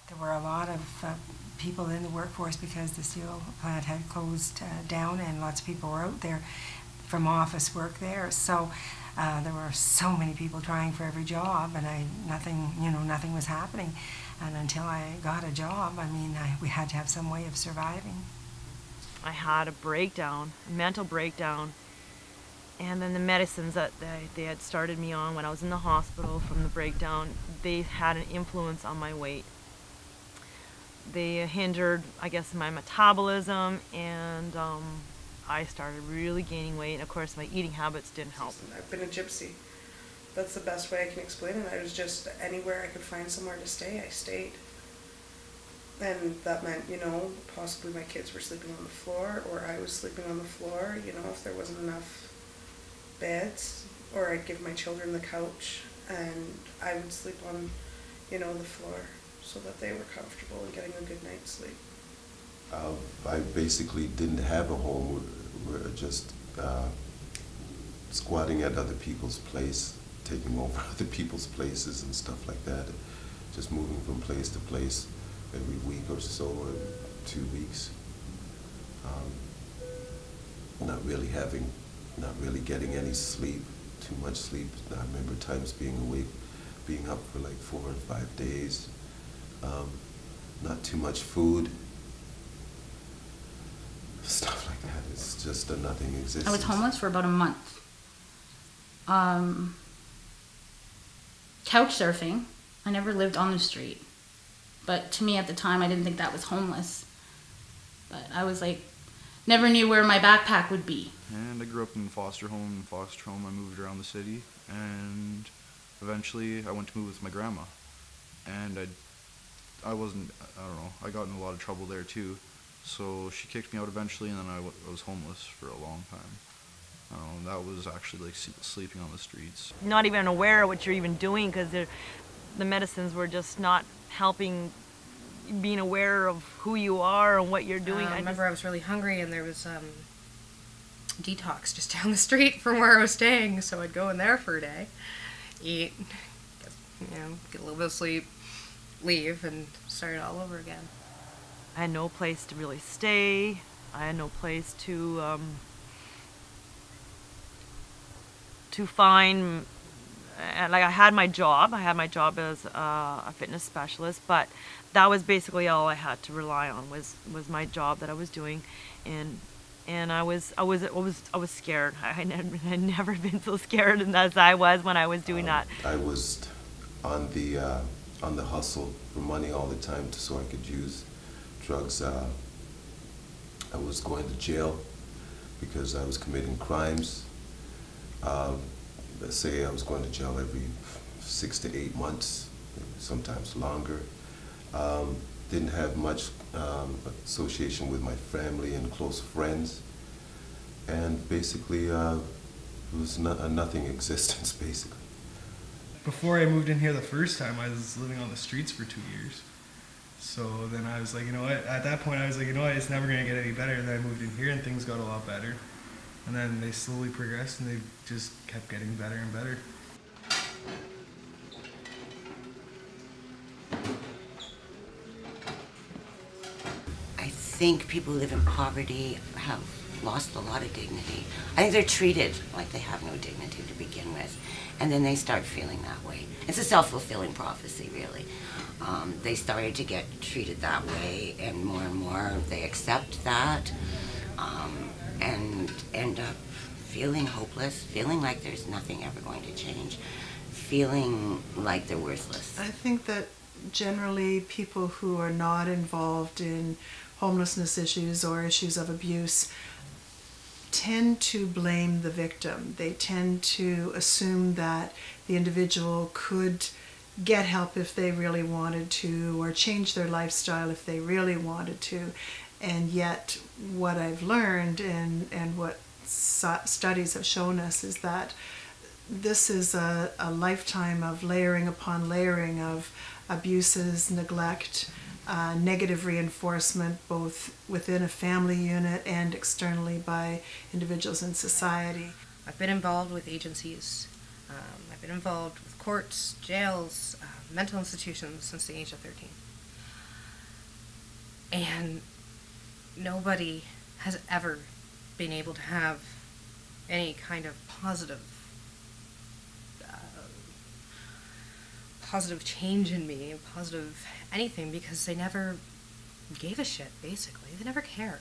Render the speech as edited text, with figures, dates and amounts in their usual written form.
There were a lot of people in the workforce because the steel plant had closed down, and lots of people were out there from office work there. So there were so many people trying for every job, and nothing was happening. And until I got a job, we had to have some way of surviving. I had a breakdown, a mental breakdown, and then the medicines that they had started me on when I was in the hospital from the breakdown, they had an influence on my weight. They hindered, I guess, my metabolism, and I started really gaining weight, and of course my eating habits didn't help. I've been a gypsy. That's the best way I can explain it. I was just, anywhere I could find somewhere to stay, I stayed. And that meant, possibly my kids were sleeping on the floor, or I was sleeping on the floor, if there wasn't enough beds, or I'd give my children the couch, and I would sleep on, the floor, so that they were comfortable and getting a good night's sleep. I basically didn't have a home. We were just squatting at other people's place, taking over other people's places and stuff like that, just moving from place to place every week or so, or 2 weeks. Not really getting any sleep, too much sleep. I remember times being awake, being up for like 4 or 5 days. Not too much food. Stuff like that. It's just a nothing existence. I was homeless for about a month. Couch surfing. I never lived on the street. But to me at the time, I didn't think that was homeless. But I was like, never knew where my backpack would be. And I grew up in foster home. In foster home, I moved around the city. And eventually, I went to move with my grandma. And I got in a lot of trouble there too. So she kicked me out eventually, and then I was homeless for a long time. That was actually like sleeping on the streets. Not even aware of what you're even doing, because the medicines were just not helping being aware of who you are and what you're doing. I remember I was really hungry, and there was detox just down the street from where I was staying, so I'd go in there for a day, eat, get a little bit of sleep, leave, and start it all over again. I had no place to really stay. I had no place to find. Like, I had my job. I had my job as a fitness specialist, but that was basically all I had to rely on was my job that I was doing, and I was scared. I had never been so scared as I was when I was doing that. I was on the hustle for money all the time, so I could use drugs. I was going to jail because I was committing crimes. Let's say I was going to jail every 6 to 8 months, sometimes longer. Didn't have much association with my family and close friends, and basically it was a nothing existence, basically. Before I moved in here the first time, I was living on the streets for 2 years. So then I was like, at that point I was like, it's never going to get any better. And then I moved in here and things got a lot better. And then they slowly progressed and they just kept getting better and better. I think people who live in poverty have lost a lot of dignity. I think they're treated like they have no dignity to begin with, and then they start feeling that way. It's a self-fulfilling prophecy, really. They started to get treated that way, and more they accept that, and end up feeling hopeless, feeling like there's nothing ever going to change, feeling like they're worthless. I think that generally people who are not involved in homelessness issues or issues of abuse tend to blame the victim. They tend to assume that the individual could get help if they really wanted to, or change their lifestyle if they really wanted to. And yet what I've learned and what studies have shown us is that this is a lifetime of layering upon layering of abuses, neglect, negative reinforcement, both within a family unit and externally by individuals in society. I've been involved with agencies. I've been involved with courts, jails, mental institutions since the age of 13. And nobody has ever been able to have any kind of positive change in me, positive anything, because they never gave a shit, basically. They never cared.